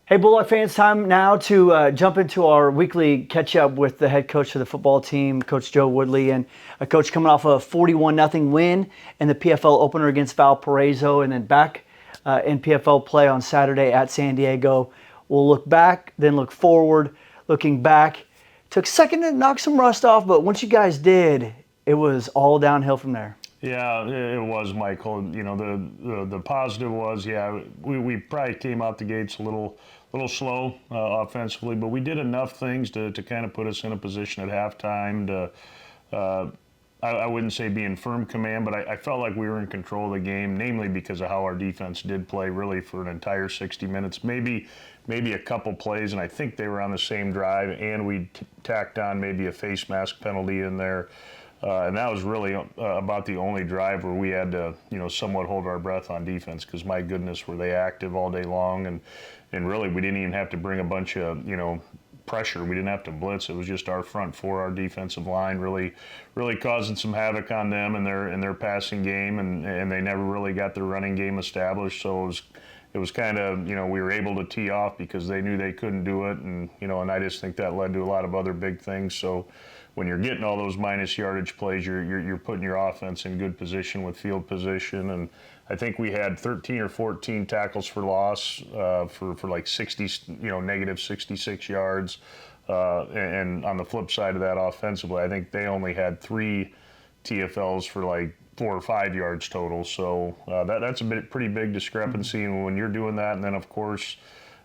Hey, Bulldog fans, time now to jump into our weekly catch-up with the head coach of the football team, Coach Joe Woodley. And a coach coming off a 41-0 win in the PFL opener against Valparaiso, and then back in PFL play on Saturday at San Diego. We'll look back, then look forward. Looking back, took a second to knock some rust off, but once you guys did, it was all downhill from there. Yeah, it was, Michael. You know, the positive was, we probably came out the gates a little slow offensively, but we did enough things to kind of put us in a position at halftime to, I wouldn't say be in firm command, but I felt like we were in control of the game, namely because of how our defense did play really for an entire 60 minutes, maybe a couple plays, and I think they were on the same drive, and we tacked on maybe a face mask penalty in there. And that was really about the only drive where we had to, somewhat hold our breath on defense, because my goodness, were they active all day long, and really we didn't even have to bring a bunch of, pressure. We didn't have to blitz. It was just our front four, our defensive line, really causing some havoc on them in their passing game, and they never really got their running game established. So it was kind of, we were able to tee off because they knew they couldn't do it, and I just think that led to a lot of other big things. So when you're getting all those minus yardage plays, you're putting your offense in good position with field position. And I think we had 13 or 14 tackles for loss for like 60, negative 66 yards. And on the flip side of that, offensively, I think they only had 3 TFLs for like 4 or 5 yards total. So that's a pretty big discrepancy. And when you're doing that, and then of course,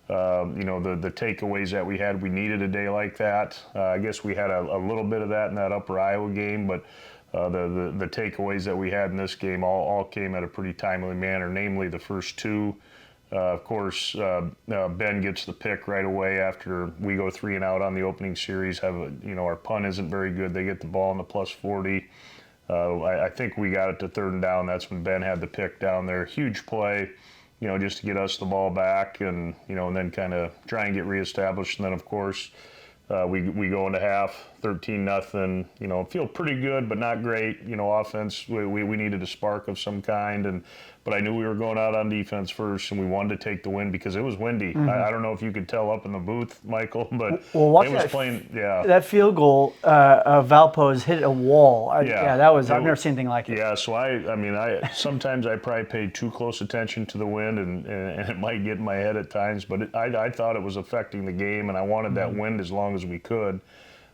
the takeaways that we had, we needed a day like that. I guess we had a little bit of that in that Upper Iowa game, but the takeaways that we had in this game all came at a pretty timely manner, namely the first 2. Of course, Ben gets the pick right away after we go 3 and out on the opening series. Our punt isn't very good. They get the ball in the plus 40. I think we got it to 3rd and down. That's when Ben had the pick down there. Huge play, just to get us the ball back, and and then kind of try and get reestablished. And then of course we go into half 13-0. Feel pretty good, but not great. Offense, we needed a spark of some kind, but I knew we were going out on defense first, and we wanted to take the win because it was windy. Mm-hmm. I don't know if you could tell up in the booth, Michael, but it was playing. Yeah, that field goal of Valpo's hit a wall. That was. I've never seen anything like it. Yeah, so I sometimes I probably paid too close attention to the wind, and it might get in my head at times. But I thought it was affecting the game, and I wanted that wind as long as we could.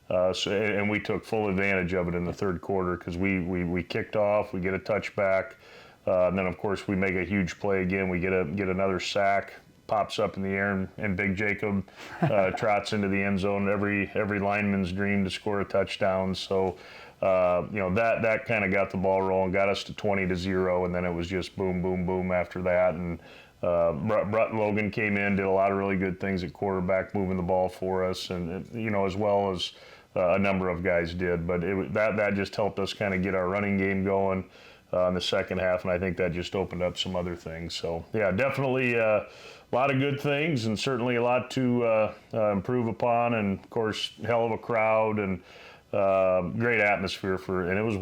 And we took full advantage of it in the 3rd quarter because we kicked off, we get a touchback, and then of course we make a huge play again. We get another sack, pops up in the air, and Big Jacob trots into the end zone. Every lineman's dream to score a touchdown. So that kind of got the ball rolling, got us to 20-0, and then it was just boom, boom, boom after that. And Brett Logan came in, did a lot of really good things at quarterback, moving the ball for us, and as well as a number of guys did. But that just helped us kind of get our running game going in the second half, and I think that just opened up some other things. So yeah, definitely a lot of good things, and certainly a lot to improve upon. And of course, hell of a crowd and great atmosphere and it was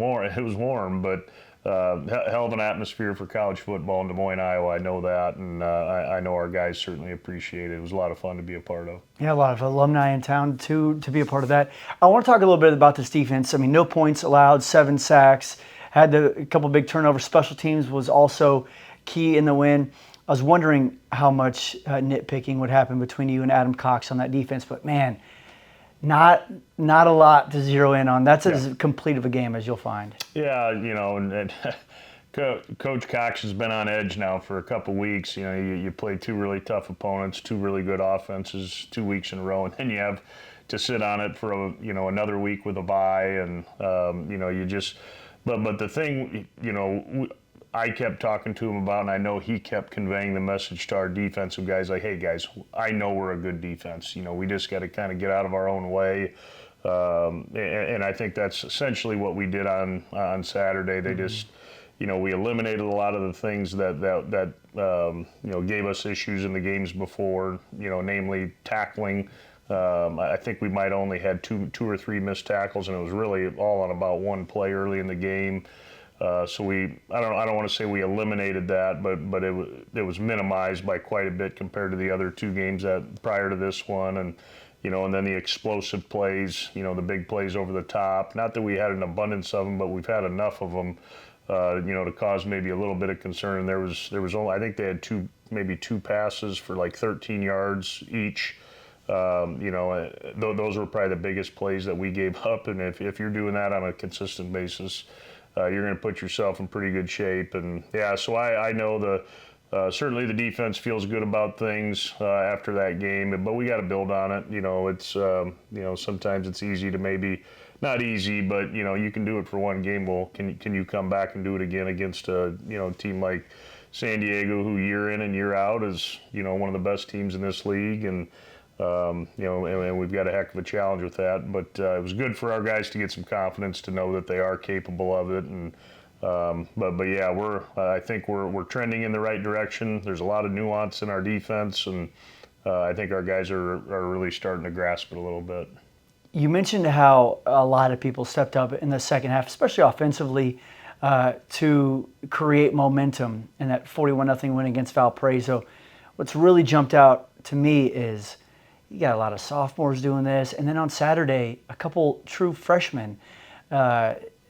warm, but hell of an atmosphere for college football in Des Moines, Iowa. I know that, and I know our guys certainly appreciate it. It was a lot of fun to be a part of. Yeah, a lot of alumni in town to be a part of that. I want to talk a little bit about this defense. I mean, no points allowed, 7 sacks, had a couple big turnovers. Special teams was also key in the win. I was wondering how much nitpicking would happen between you and Adam Cox on that defense, but man, not a lot to zero in on. That's as complete of a game as you'll find. Yeah, and Coach Cox has been on edge now for a couple weeks. You play 2 really tough opponents, 2 really good offenses 2 weeks in a row, and then you have to sit on it for another week with a bye, and you just. But the thing, I kept talking to him about, and I know he kept conveying the message to our defensive guys, like, hey guys, I know we're a good defense. We just got to kind of get out of our own way. And I think that's essentially what we did on Saturday. They just, we eliminated a lot of the things that gave us issues in the games before, namely tackling. I think we might only had two or three missed tackles, and it was really all on about one play early in the game. So I don't want to say we eliminated that, but it was minimized by quite a bit compared to the other two games that prior to this one, and and then the explosive plays, the big plays over the top. Not that we had an abundance of them, but we've had enough of them, to cause maybe a little bit of concern. There was only, I think they had maybe two passes for like 13 yards each. Those were probably the biggest plays that we gave up, and if you're doing that on a consistent basis, you're going to put yourself in pretty good shape. And yeah, so I know certainly the defense feels good about things after that game, but we got to build on it. It's sometimes it's easy to maybe not easy, but you can do it for one game. Well, can you come back and do it again against a team like San Diego, who year in and year out is one of the best teams in this league, and and we've got a heck of a challenge with that. But it was good for our guys to get some confidence to know that they are capable of it. And but yeah, I think we're trending in the right direction. There's a lot of nuance in our defense, and I think our guys are really starting to grasp it a little bit. You mentioned how a lot of people stepped up in the second half, especially offensively, to create momentum in that 41-0 win against Valparaiso. What's really jumped out to me is you got a lot of sophomores doing this, and then on Saturday, a couple true freshmen.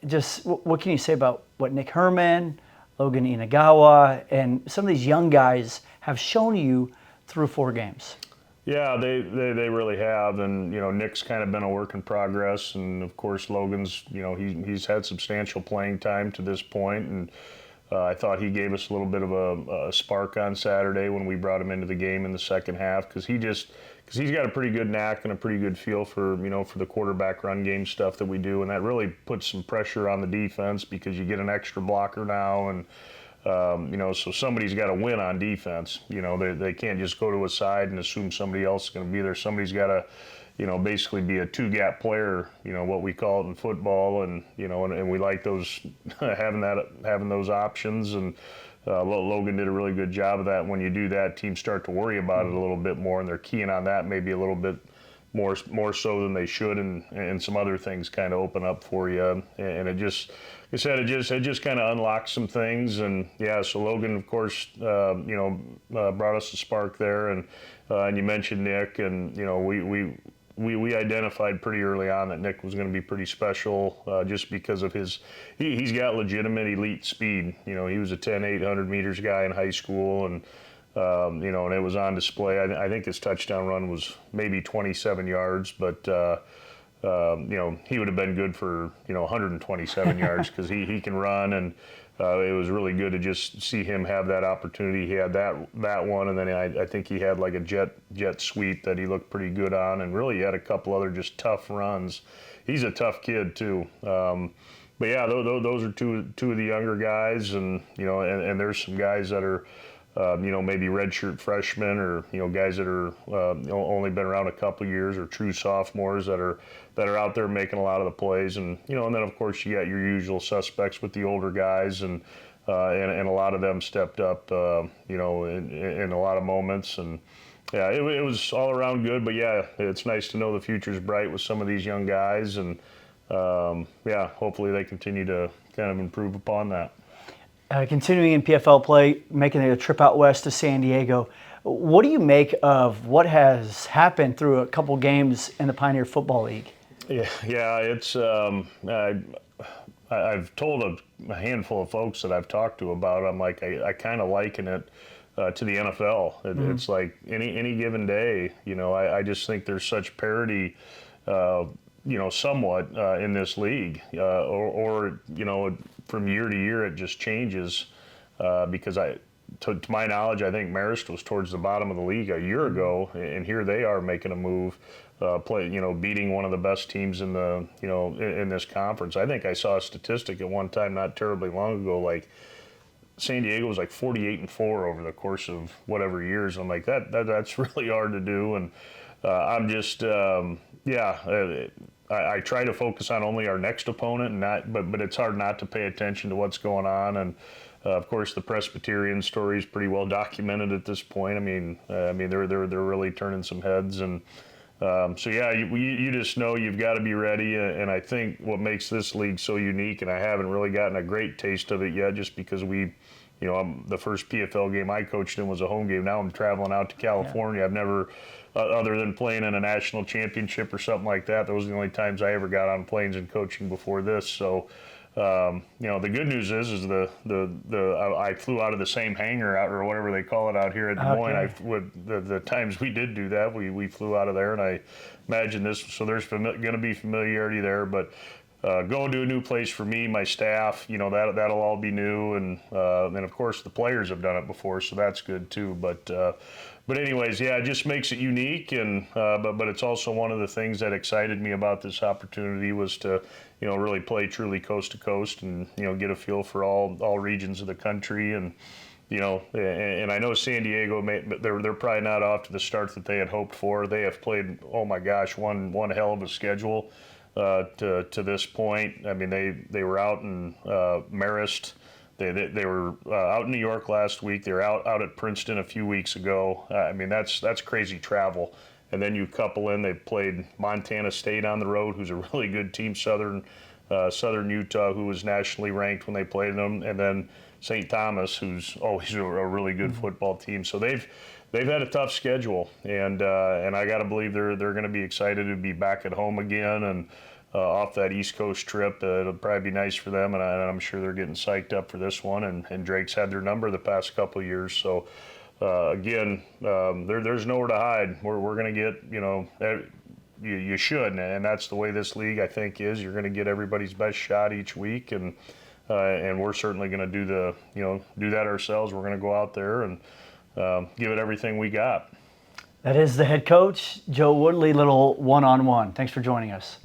Just what can you say about what Nick Herman, Logan Inagawa, and some of these young guys have shown you through 4 games? Yeah, they really have, and Nick's kind of been a work in progress, and of course Logan's he's had substantial playing time to this point, and I thought he gave us a little bit of a spark on Saturday when we brought him into the game in the second half, because he's got a pretty good knack and a pretty good feel for for the quarterback run game stuff that we do, and that really puts some pressure on the defense because you get an extra blocker now, and so somebody's got to win on defense. They can't just go to a side and assume somebody else is going to be there. Somebody's got to basically be a two-gap player, what we call it in football, and and we like those having those options, and Logan did a really good job of that. When you do that, teams start to worry about it a little bit more, and they're keying on that maybe a little bit more so than they should, and some other things kind of open up for you, and it just, like I said, it just kind of unlocked some things. And yeah, so Logan, of course, brought us a spark there, and you mentioned Nick, and we identified pretty early on that Nick was going to be pretty special, just because of he's got legitimate elite speed. He was a 10-800 meters guy in high school, and and it was on display. I think his touchdown run was maybe 27 yards, but he would have been good for 127 yards because he can run, and it was really good to just see him have that opportunity. He had that one, and then I think he had like a jet sweep that he looked pretty good on, and really he had a couple other just tough runs. He's a tough kid too. But yeah, those are two of the younger guys, and and there's some guys that are maybe redshirt freshmen, or guys that are only been around a couple years, or true sophomores that are out there making a lot of the plays, and and then of course you got your usual suspects with the older guys, and a lot of them stepped up, in a lot of moments, and yeah, it was all around good. But yeah, it's nice to know the future's bright with some of these young guys, and yeah, hopefully they continue to kind of improve upon that. Continuing in PFL play, making a trip out west to San Diego. What do you make of what has happened through a couple games in the Pioneer Football League? Yeah, it's I've told a handful of folks that I've talked to about it. I'm like, I kind of liken it to the NFL. It's like any given day. I just think there's such parity, somewhat in this league, or from year to year it just changes, because to my knowledge, I think Marist was towards the bottom of the league a year ago, and here they are making a move, beating one of the best teams in the in this conference. I think I saw a statistic at one time not terribly long ago, like San Diego was like 48-4 over the course of whatever years. I'm like, that's really hard to do, and I'm just I try to focus on only our next opponent, and but it's hard not to pay attention to what's going on. And of course, the Presbyterian story is pretty well documented at this point. I mean, they're really turning some heads, and So yeah, you just know you've got to be ready, and I think what makes this league so unique, and I haven't really gotten a great taste of it yet, just because the first PFL game I coached in was a home game. Now I'm traveling out to California. I've never, other than playing in a national championship or something like that, those are the only times I ever got on planes and coaching before this. So. The good news is I flew out of the same hangar out, or whatever they call it out here at Des Moines. Okay. The times we did do that, we flew out of there, and I imagine this. So there's going to be familiarity there, but going to a new place for me, my staff, that'll all be new, and of course the players have done it before, so that's good too. But anyways, yeah, it just makes it unique, and but it's also one of the things that excited me about this opportunity was to really play truly coast to coast, and get a feel for all regions of the country, and and I know San Diego they're probably not off to the start that they had hoped for. They have played, oh my gosh, one hell of a schedule to this point. I mean, they were out in Marist. They were out in New York last week. They were out at Princeton a few weeks ago. I mean, that's crazy travel. And then you couple in, they've played Montana State on the road, who's a really good team, Southern Utah, who was nationally ranked when they played them, and then St. Thomas, who's always a really good football team. So they've had a tough schedule, and I got to believe they're going to be excited to be back at home again and off that East Coast trip. It'll probably be nice for them, and I'm sure they're getting psyched up for this one. And Drake's had their number the past couple of years, so. Again, there's nowhere to hide. We're going to get, you should, and that's the way this league I think is. You're going to get everybody's best shot each week, and we're certainly going to do that ourselves. We're going to go out there and give it everything we got. That is the head coach, Joe Woodley, little one-on-one. Thanks for joining us.